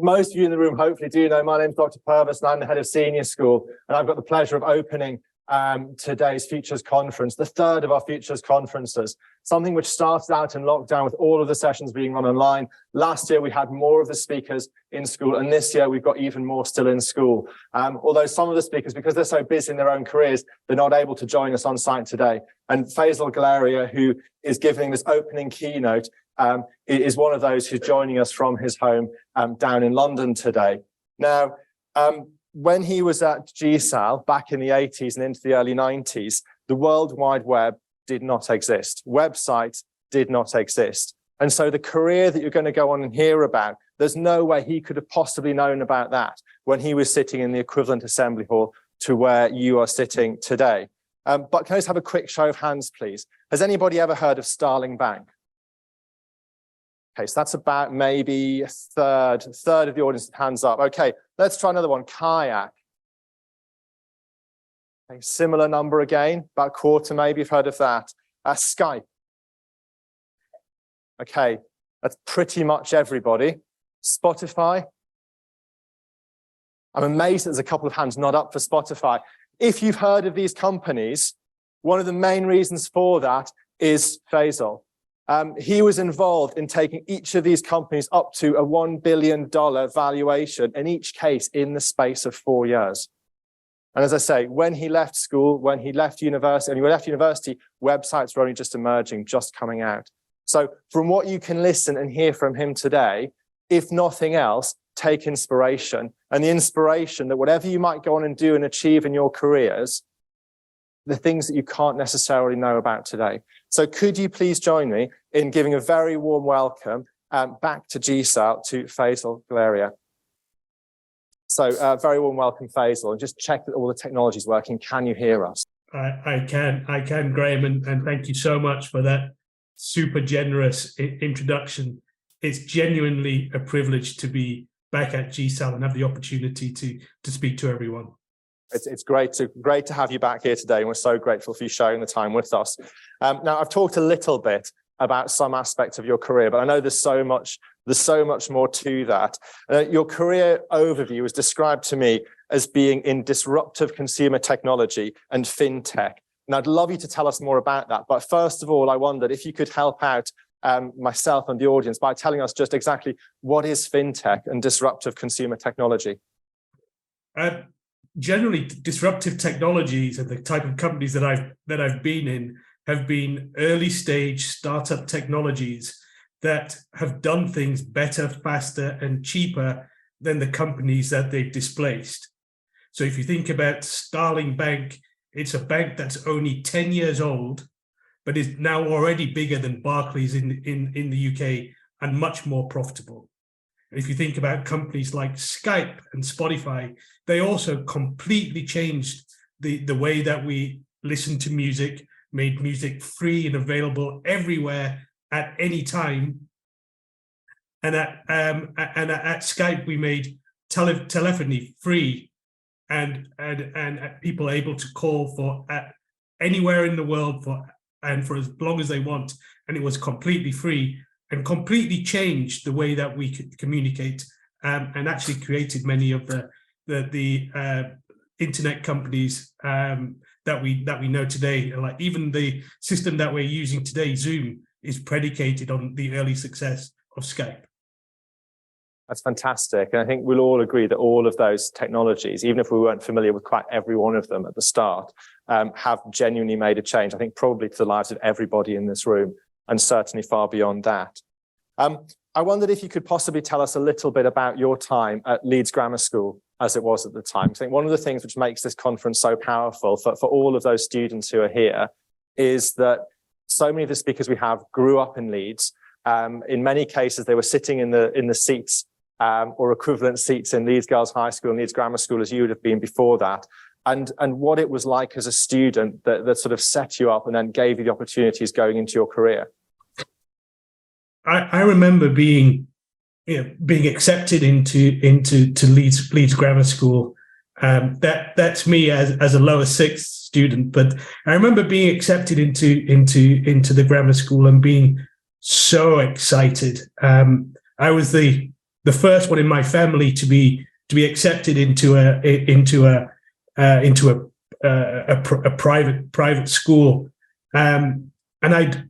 most of you in the room hopefully do know, my name's Dr. Purvis and I'm the head of senior school, and I've got the pleasure of opening today's Futures Conference, the third of our Futures Conferences, something which started out in lockdown with all of the sessions being run online. Last year, we had more of the speakers in school, and this year we've got even more still in school. Although some of the speakers, because they're so busy in their own careers, they're not able to join us on site today. And Faisal Galeria, who is giving this opening keynote, is one of those who's joining us from his home down in London today. Now, when he was at GSAL back in the 80s and into the early 90s, the World Wide Web did not exist. Websites did not exist. And so the career that you're going to go on and hear about, there's no way he could have possibly known about that when he was sitting in the equivalent assembly hall to where you are sitting today. But can I just have a quick show of hands, please? Has anybody ever heard of Starling Bank? Okay, so that's about maybe a third of the audience, hands up. Okay, let's try another one, Kayak. Okay, similar number again, about a quarter maybe, you've heard of that. Skype. Okay, that's pretty much everybody. Spotify. I'm amazed there's a couple of hands not up for Spotify. If you've heard of these companies, one of the main reasons for that is Faisal. He was involved in taking each of these companies up to a $1 billion valuation, in each case in the space of 4 years. And as I say, when he left school, when he left university, websites were only just emerging, just coming out. So from what you can listen and hear from him today, if nothing else, take inspiration. And the inspiration that whatever you might go on and do and achieve in your careers, the things that you can't necessarily know about today. So could you please join me in giving a very warm welcome back to GSAL to Faisal Galeria. So very warm welcome, Faisal, and just check that all the technology is working. Can you hear us? I can, Graham, and thank you so much for that super generous introduction. It's genuinely a privilege to be back at GSAL and have the opportunity to speak to everyone. It's great to have you back here today, and we're so grateful for you sharing the time with us. Now, I've talked a little bit about some aspects of your career, but I know there's so much more to that. Your career overview was described to me as being in disruptive consumer technology and fintech. And I'd love you to tell us more about that. But first of all, I wondered if you could help out myself and the audience by telling us just exactly what is fintech and disruptive consumer technology. Generally, disruptive technologies and the type of companies that I've been in have been early stage startup technologies that have done things better, faster, and cheaper than the companies that they've displaced. So if you think about Starling Bank, it's a bank that's only 10 years old, but is now already bigger than Barclays in the UK and much more profitable. If you think about companies like Skype and Spotify, they also completely changed the way that we listen to music, made music free and available everywhere at any time. And at Skype, we made telephony free and people able to call for anywhere in the world for as long as they want. And it was completely free and completely changed the way that we could communicate, and actually created many of the internet companies that we know today. Like even the system that we're using today, Zoom, is predicated on the early success of Skype. That's fantastic. And I think we'll all agree that all of those technologies, even if we weren't familiar with quite every one of them at the start, have genuinely made a change, I think probably to the lives of everybody in this room, and certainly far beyond that. I wondered if you could possibly tell us a little bit about your time at Leeds Grammar School as it was at the time. I think one of the things which makes this conference so powerful for all of those students who are here is that so many of the speakers we have grew up in Leeds. In many cases, they were sitting in the seats or equivalent seats in Leeds Girls High School and Leeds Grammar School as you would have been before that. And what it was like as a student that sort of set you up and then gave you the opportunities going into your career. I remember being accepted into Leeds Grammar School. That's me as a lower sixth student, but I remember being accepted into the grammar school and being so excited. I was the the first one in my family to be accepted into a private school, and I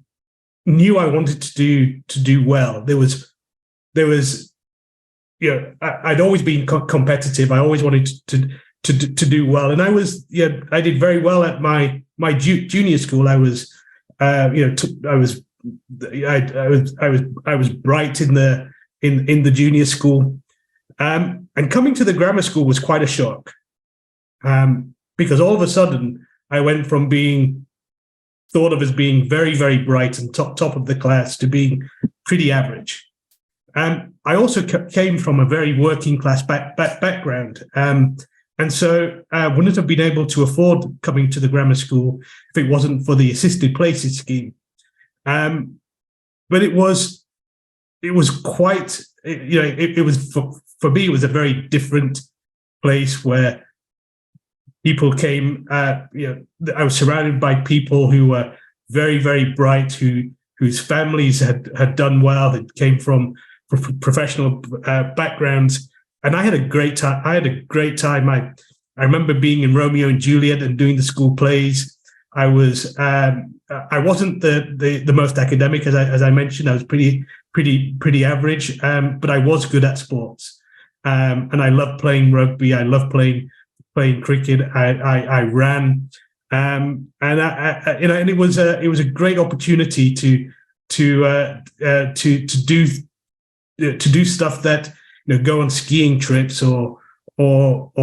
knew I wanted to do well. There was I'd always been competitive. I always wanted to do well, and I did very well at my junior school. I was bright in the junior school, and coming to the grammar school was quite a shock, because all of a sudden I went from being thought of as being very, very bright and top of the class to being pretty average. I also came from a very working class background, and so I wouldn't have been able to afford coming to the grammar school if it wasn't for the assisted places scheme. But it was quite, it was for me, it was a very different place where people came. I was surrounded by people who were very, very bright, whose families had done well, that came from professional backgrounds, and I had a great time. I remember being in Romeo and Juliet and doing the school plays. I wasn't the most academic, as I mentioned. I was pretty average, but I was good at sports, and I loved playing rugby. I loved playing cricket. I ran, and it was a great opportunity to do stuff that, go on skiing trips or and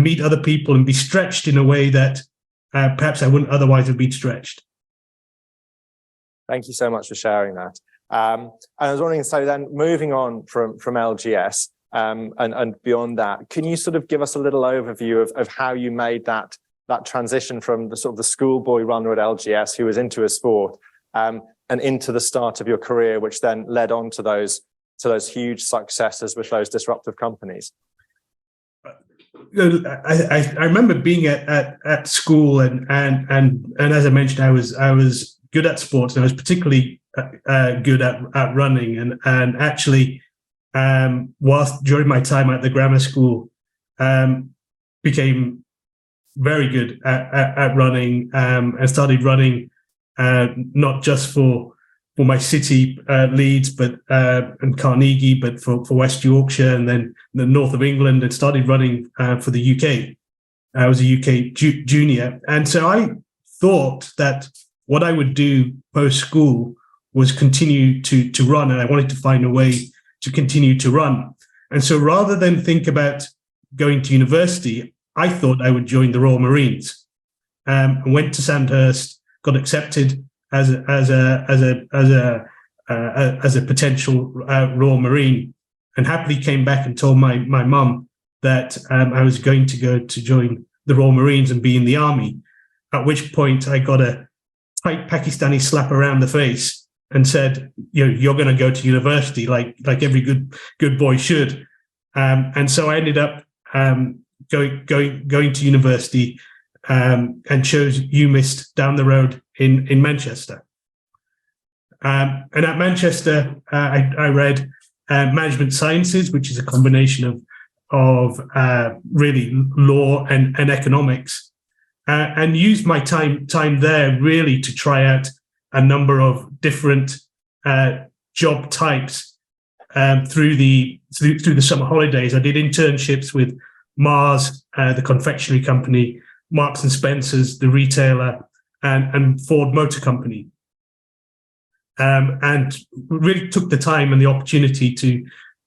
meet other people and be stretched in a way that perhaps I wouldn't otherwise have been stretched. Thank you so much for sharing that. And I was wondering, so then moving on from LGS and beyond that, can you sort of give us a little overview of how you made that transition from the sort of the schoolboy runner at LGS who was into a sport and into the start of your career, which then led on to those huge successes with those disruptive companies? I remember being at school, and as I mentioned, I was good at sports, and I was particularly good at running, and actually, whilst during my time at the grammar school, became very good at running, and started running not just for my city, Leeds, but and Carnegie, but for West Yorkshire and then the north of England, and started running for the UK. I was a UK junior, and so I thought that what I would do post school was continue to run, and I wanted to find a way to continue to run. And so rather than think about going to university, I thought I would join the Royal Marines. I went to Sandhurst, got accepted as a potential Royal Marine, and happily came back and told my mum that I was going to go to join the Royal Marines and be in the army. At which point I got a tight Pakistani slap around the face and said, "You're going to go to university like every good boy should." And so I ended up going to university and chose UMIST down the road in Manchester. And at Manchester, I read management sciences, which is a combination of really law and economics, and used my time there really to try out a number of different job types through the summer holidays. I did internships with Mars, the confectionery company, Marks and Spencer's, the retailer, and Ford Motor Company, and really took the time and the opportunity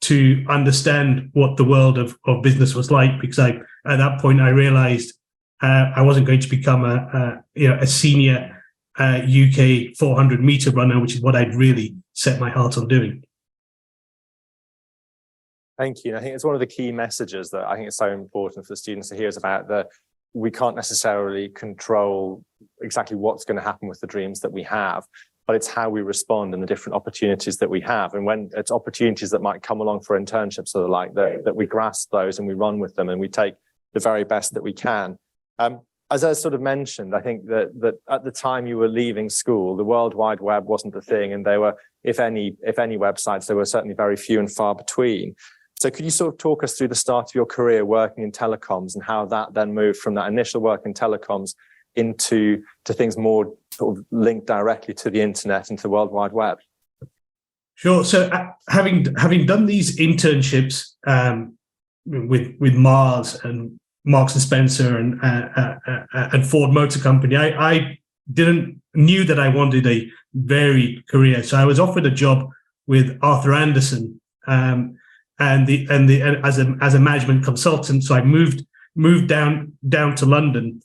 to understand what the world of business was like, because at that point I realized I wasn't going to become a senior UK 400 meter runner, which is what I'd really set my heart on doing. Thank you. I think it's one of the key messages that I think is so important for the students to hear, is about we can't necessarily control exactly what's going to happen with the dreams that we have, but it's how we respond and the different opportunities that we have. And when it's opportunities that might come along for internships or the like, that we grasp those and we run with them and we take the very best that we can. as I sort of mentioned, I think that at the time you were leaving school, the World Wide Web wasn't the thing, and there were, if any websites, there were certainly very few and far between. So could you sort of talk us through the start of your career working in telecoms and how that then moved from that initial work in telecoms into things more sort of linked directly to the internet and to the World Wide Web? Sure. So having done these internships with Mars and Marks and Spencer and Ford Motor Company, I knew that I wanted a varied career. So I was offered a job with Arthur Andersen and as a management consultant. So I moved down to London,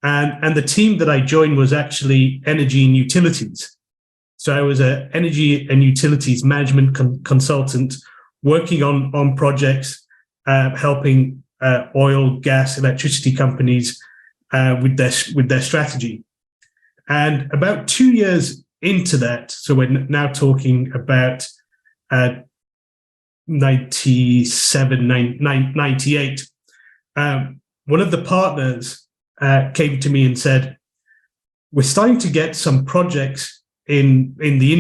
and the team that I joined was actually energy and utilities. So I was an energy and utilities management consultant working on projects, helping oil, gas, electricity companies with their strategy. And about 2 years into that, so we're now talking about 97, 98, one of the partners came to me and said, we're starting to get some projects in the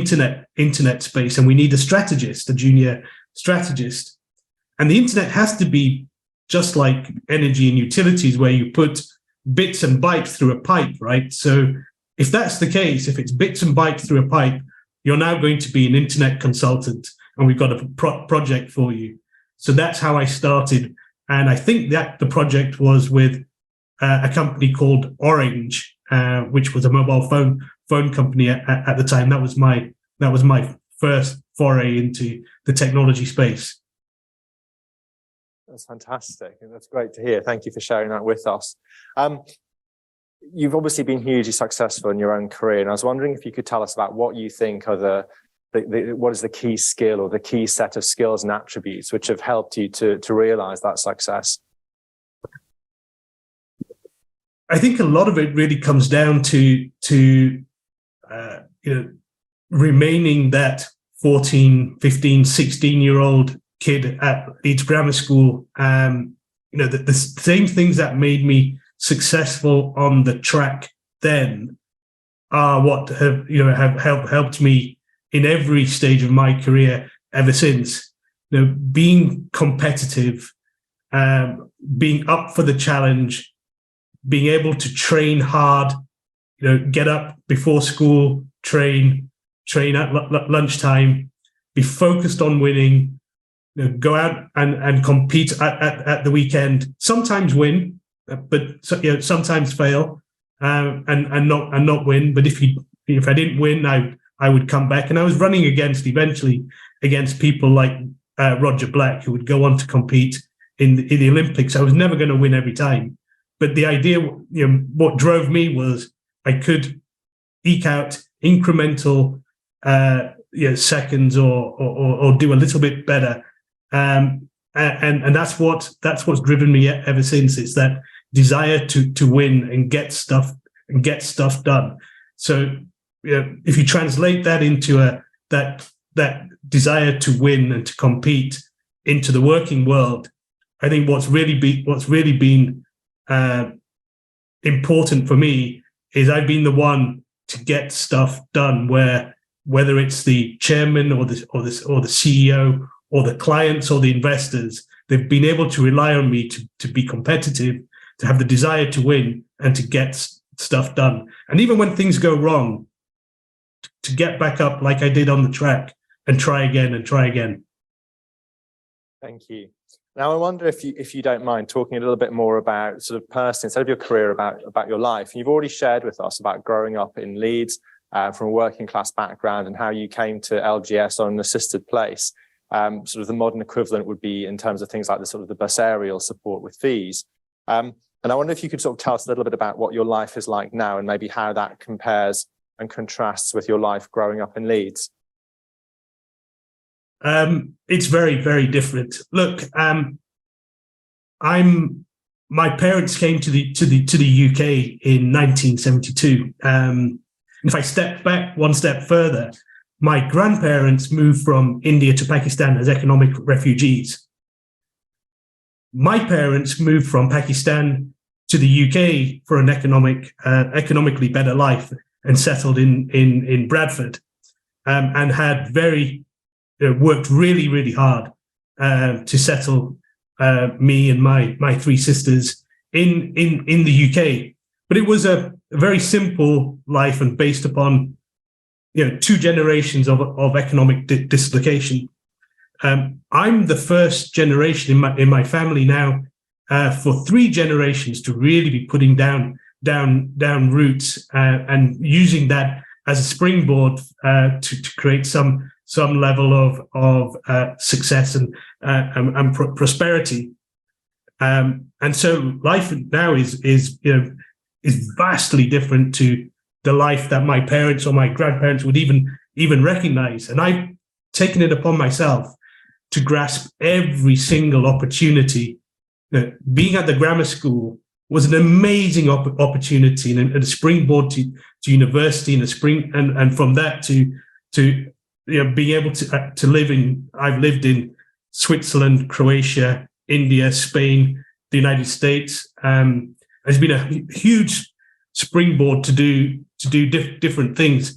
internet space, and we need a strategist, a junior strategist. And the internet has to be just like energy and utilities, where you put bits and bytes through a pipe, right? So if that's the case, if it's bits and bytes through a pipe, you're now going to be an internet consultant, and we've got a project for you. So that's how I started. And I think that the project was with a company called Orange, which was a mobile phone company at the time. That was my first foray into the technology space. That's fantastic. That's great to hear. Thank you for sharing that with us. You've obviously been hugely successful in your own career, and I was wondering if you could tell us about what you think are what is the key skill or the key set of skills and attributes which have helped you to realize that success. I think a lot of it really comes down to remaining that 14, 15, 16-year-old kid at Leeds Grammar School. The same things that made me successful on the track then are what have helped me in every stage of my career ever since. Being competitive, being up for the challenge, being able to train hard, get up before school, train at lunchtime, be focused on winning, go out and compete at the weekend. Sometimes win, but sometimes fail and not win. But if I didn't win, I would come back. And I was running eventually against people like Roger Black, who would go on to compete in the Olympics. I was never going to win every time. But the idea, what drove me was I could eke out incremental seconds or do a little bit better. And that's what's driven me ever since. It's that desire to win and get stuff done. So if you translate that into that desire to win and to compete into the working world, I think what's really been important for me is I've been the one to get stuff done, whether it's the chairman or the CEO or the clients or the investors, they've been able to rely on me to be competitive, to have the desire to win and to get stuff done. And even when things go wrong, to get back up like I did on the track and try again and try again. Thank you. Now, I wonder if you don't mind talking a little bit more about sort of personally, instead of your career, about your life. You've already shared with us about growing up in Leeds from a working class background and how you came to LGS on an assisted place. Sort of the modern equivalent would be in terms of things like the sort of the bursarial support with fees. And I wonder if you could sort of tell us a little bit about what your life is like now and maybe how that compares and contrasts with your life growing up in Leeds. It's very, very different. Look, my parents came to the UK in 1972. If I step back one step further, my grandparents moved from India to Pakistan as economic refugees. My parents moved from Pakistan to the UK for an economically better life and settled in Bradford, and had worked really, really hard to settle me and my three sisters in the UK. But it was a very simple life and based upon two generations of economic dislocation. I'm the first generation in my family now for 3 generations to really be putting down roots and using that as a springboard to create some level of success and prosperity. And so life now is vastly different to the life that my parents or my grandparents would even recognize. And I've taken it upon myself to grasp every single opportunity. Being at the grammar school was an amazing opportunity and a springboard to university and from that to being able to live in. I've lived in Switzerland, Croatia, India, Spain, the United States. It's been a huge springboard to do different things,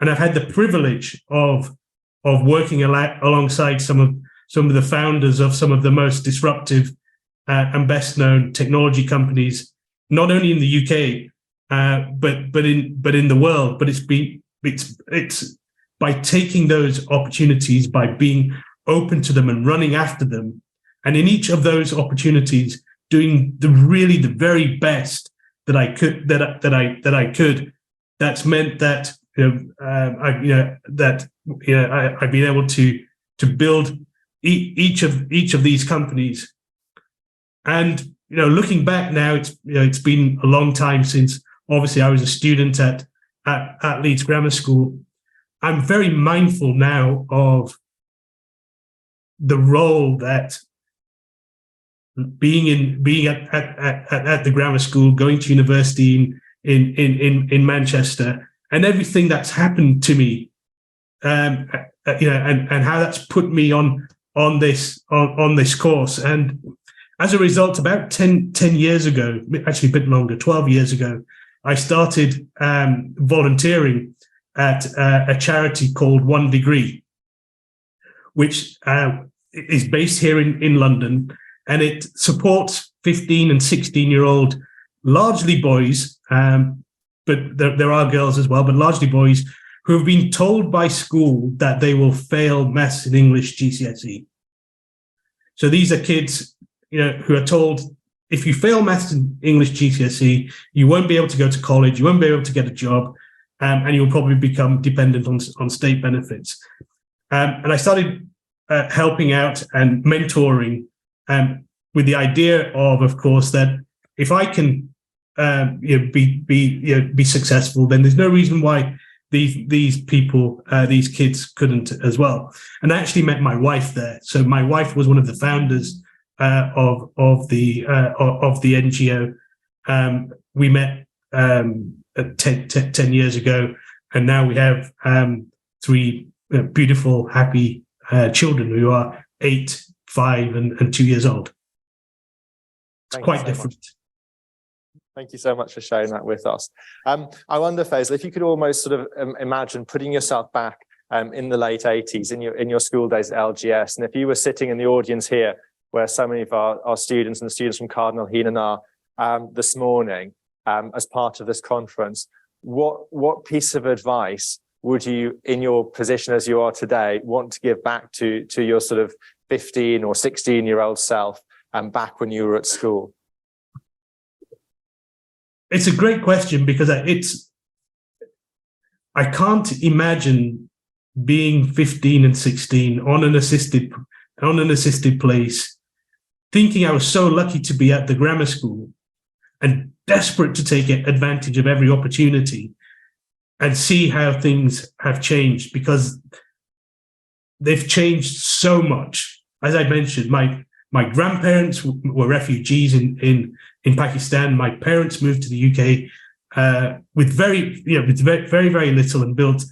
and I've had the privilege of working alongside some of the founders of some of the most disruptive and best known technology companies, not only in the UK but in the world. But it's by taking those opportunities, by being open to them and running after them, and in each of those opportunities doing the very best that I could. That's meant that I've been able to build each of these companies. And looking back now, it's been a long time since obviously I was a student at Leeds Grammar School. I'm very mindful now of the role that being at the grammar school, going to university in Manchester, and everything that's happened to me, and how that's put me on this course. And as a result, about 10 years ago, actually a bit longer, 12 years ago, I started volunteering at a charity called One Degree, which is based here in London. And it supports 15 and 16-year-old, largely boys, but there are girls as well, but largely boys who have been told by school that they will fail maths and English GCSE. So these are kids, who are told, if you fail maths and English GCSE, you won't be able to go to college, you won't be able to get a job, and you'll probably become dependent on state benefits. And I started helping out and mentoring, with the idea of course, that if I can be successful, then there's no reason why these people, these kids couldn't as well. And I actually met my wife there. So my wife was one of the founders of the NGO. We met 10 years ago, and now we have 3 beautiful, happy children who are 8, 5, and 2 years old. It's quite different. Thank you so much for sharing that with us. I wonder, Faisal, if you could almost sort of imagine putting yourself back in the late 80s, in your school days at LGS, and if you were sitting in the audience here, where so many of our students and the students from Cardinal Heenan are this morning as part of this conference, what piece of advice would you, in your position as you are today, want to give back to your sort of 15 or 16-year-old self back when you were at school? It's a great question, because I can't imagine being 15 and 16 on an assisted place, thinking I was so lucky to be at the grammar school and desperate to take advantage of every opportunity, and see how things have changed, because they've changed so much. As I mentioned, my grandparents were refugees in Pakistan. My parents moved to the UK with very, very little, and built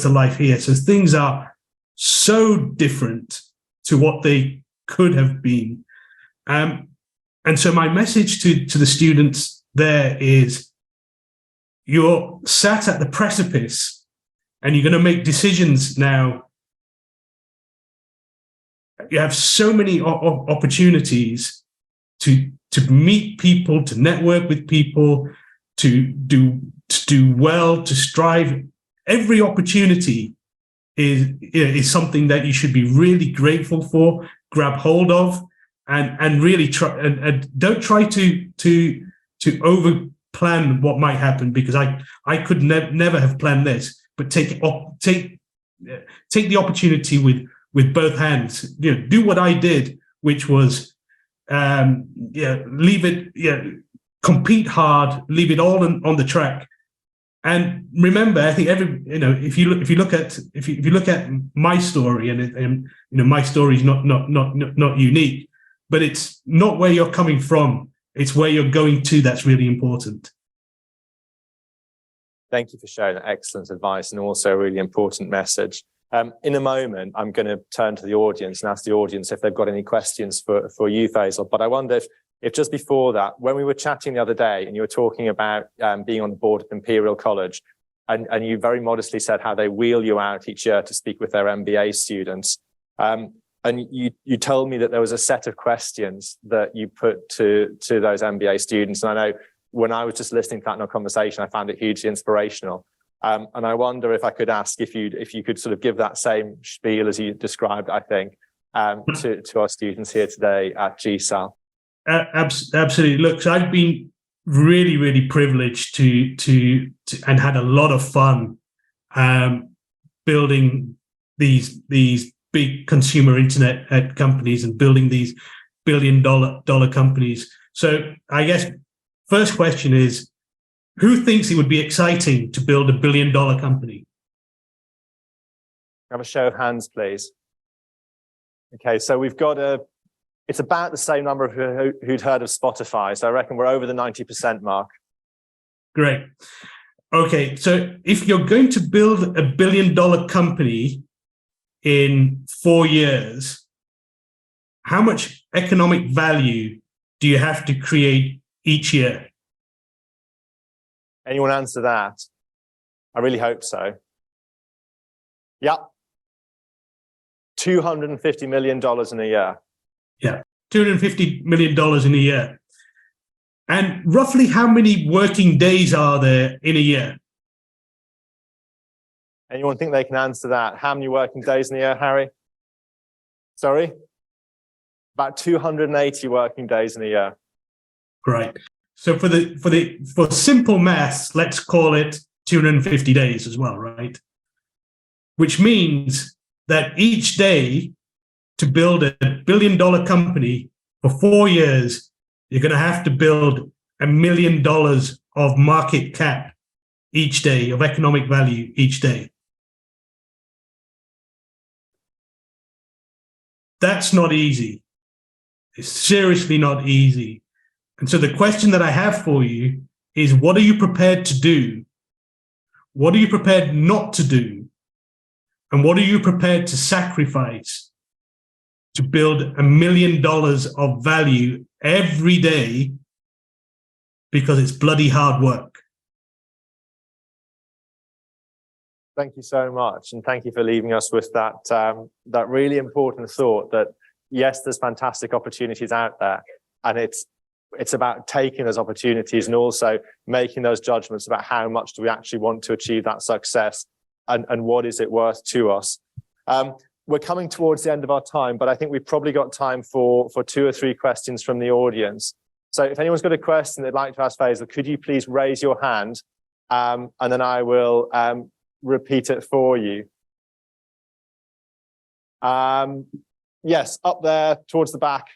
a life here. So things are so different to what they could have been. And And so my message to the students there is, you're sat at the precipice and you're going to make decisions now. You have so many opportunities to meet people, to network with people, to do well, to strive. Every opportunity is something that you should be really grateful for, grab hold of, and really try and don't try to over plan what might happen, because I could never have planned this, but take the opportunity with both hands. Do what I did, which was leave it, compete hard, leave it all on the track. And remember, I think if you look at my story, and my story is not unique, but it's not where you're coming from, it's where you're going to that's really important. Thank you for sharing that excellent advice, and also a really important message. In a moment, I'm going to turn to the audience and ask the audience if they've got any questions for you, Faisal. But I wonder if just before that, when we were chatting the other day and you were talking about being on the board of Imperial College, and you very modestly said how they wheel you out each year to speak with their MBA students. And you told me that there was a set of questions that you put to those MBA students. And I know when I was just listening to that in our conversation, I found it hugely inspirational. And I wonder if I could ask if you could sort of give that same spiel as you described, I think, to our students here today at GSAL. Absolutely. Look, so I've been really, really privileged to and had a lot of fun building these big consumer internet companies and building these billion-dollar companies. So I guess first question is, who thinks it would be exciting to build a billion-dollar company? Have a show of hands, please. Okay, so we've got it's about the same number of who'd heard of Spotify. So I reckon we're over the 90% mark. Great. Okay, so if you're going to build a billion-dollar company in 4 years, how much economic value do you have to create each year? Anyone answer that? I really hope so. Yeah. $250 million in a year. Yeah, $250 million in a year. And roughly how many working days are there in a year? Anyone think they can answer that? How many working days in a year, Harry? Sorry? About 280 working days in a year. Right. So for simple maths, let's call it 250 days as well, right? Which means that each day to build a billion-dollar company for 4 years, you're going to have to build $1 million of market cap each day, of economic value each day. That's not easy. It's seriously not easy. And so the question that I have for you is, what are you prepared to do? What are you prepared not to do? And what are you prepared to sacrifice to build $1 million of value every day, because it's bloody hard work? Thank you so much. And thank you for leaving us with that, that really important thought that, yes, there's fantastic opportunities out there. And it's about taking those opportunities and also making those judgments about how much do we actually want to achieve that success, and what is it worth to us. We're coming towards the end of our time, but I think we've probably got time for 2 or 3 questions from the audience. So if anyone's got a question they'd like to ask Faisal, could you please raise your hand, and then I will repeat it for you. Yes, up there towards the back.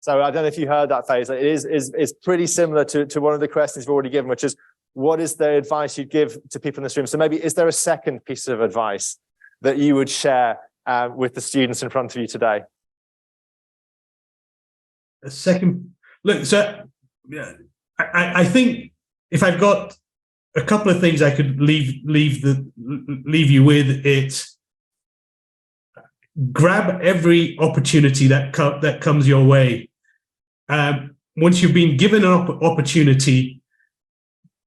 So I don't know if you heard that, Faisal. It is pretty similar to one of the questions you've already given, which is, what is the advice you'd give to people in this room? So maybe, is there a second piece of advice that you would share with the students in front of you today? A second, look, so I think if I've got a couple of things I could leave you with, it's grab every opportunity that comes your way. Once you've been given an opportunity,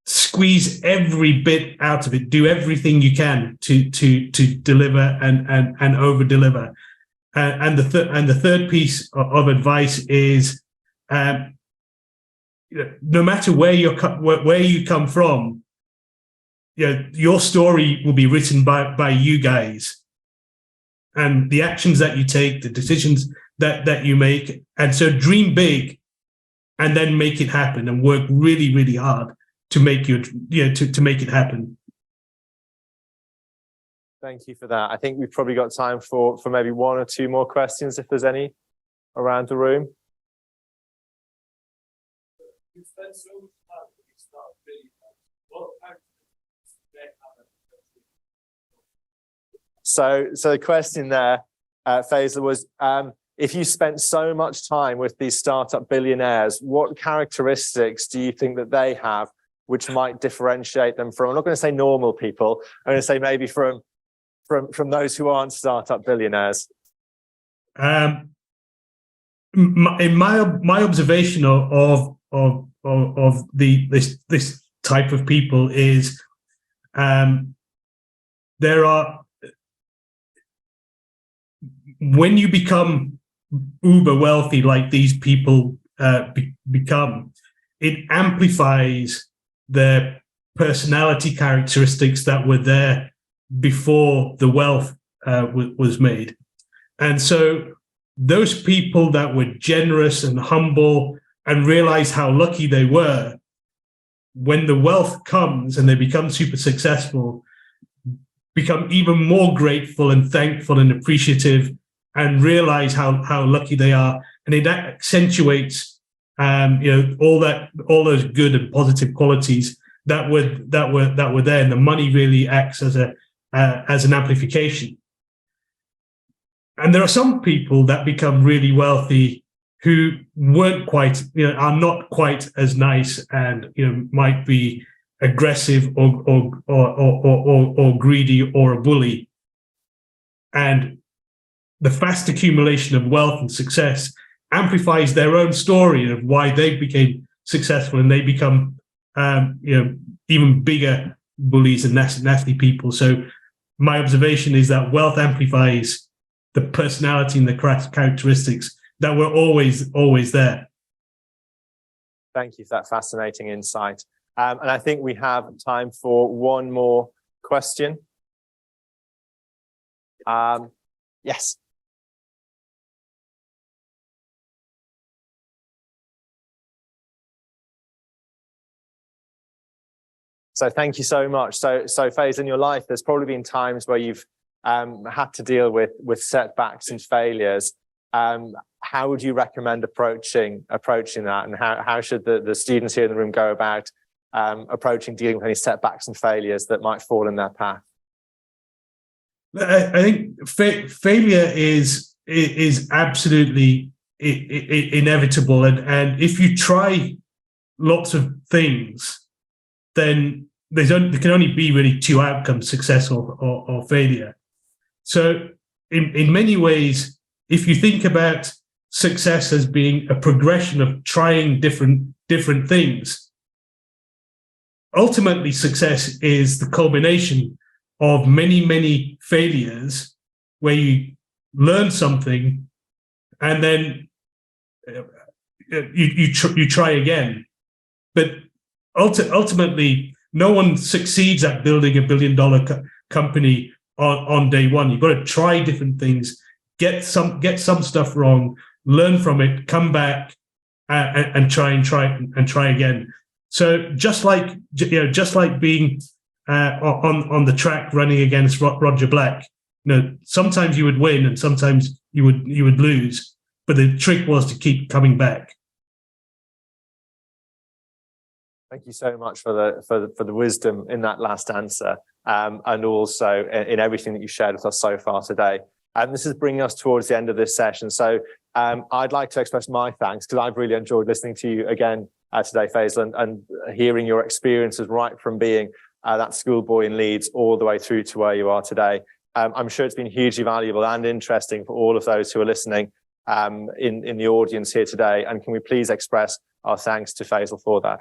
squeeze every bit out of it. Do everything you can to deliver and over deliver. And the third piece of advice is, no matter where you come from, your story will be written by you guys, and the actions that you take, the decisions that you make. And so dream big, and then make it happen, and work really, really hard to make to make it happen. Thank you for that. I think we've probably got time for maybe one or two more questions, if there's any around the room. So the question there, Faisal, was if you spent so much time with these startup billionaires, what characteristics do you think that they have which might differentiate them from, I'm not going to say normal people, I'm going to say maybe from those who aren't startup billionaires? In my observation of this type of people is, there are, when you become uber wealthy like these people become, it amplifies their personality characteristics that were there before the wealth was made. And so those people that were generous and humble and realize how lucky they were, when the wealth comes and they become super successful, become even more grateful and thankful and appreciative, and realize how lucky they are. And it accentuates all those good and positive qualities that were there, and the money really acts as an amplification. And there are some people that become really wealthy who weren't quite, are not quite as nice, and might be aggressive or greedy or a bully. And the fast accumulation of wealth and success amplifies their own story of why they became successful, and they become even bigger bullies and nasty people. So my observation is that wealth amplifies the personality and the characteristics that were always there. Thank you for that fascinating insight. And I think we have time for one more question. Yes. So thank you so much. So Faisal, in your life, there's probably been times where you've had to deal with setbacks and failures. How would you recommend approaching that, and how should the students here in the room go about approaching dealing with any setbacks and failures that might fall in their path? I think failure is absolutely inevitable, and if you try lots of things, then there can only be really two outcomes: success or failure. So in many ways, if you think about success as being a progression of trying different things, ultimately success is the culmination of many failures where you learn something and then you try again. But ultimately, no one succeeds at building $1 billion company on day one. You've got to try different things, get some stuff wrong, learn from it, come back and try again. So just like being on the track running against Roger Black, sometimes you would win and sometimes you would lose, but the trick was to keep coming back. Thank you so much for the wisdom in that last answer, and also in everything that you shared with us so far today. And this is bringing us towards the end of this session. So I'd like to express my thanks, because I've really enjoyed listening to you again today, Faisal, and hearing your experiences right from being that schoolboy in Leeds all the way through to where you are today. I'm sure it's been hugely valuable and interesting for all of those who are listening in the audience here today. And can we please express our thanks to Faisal for that?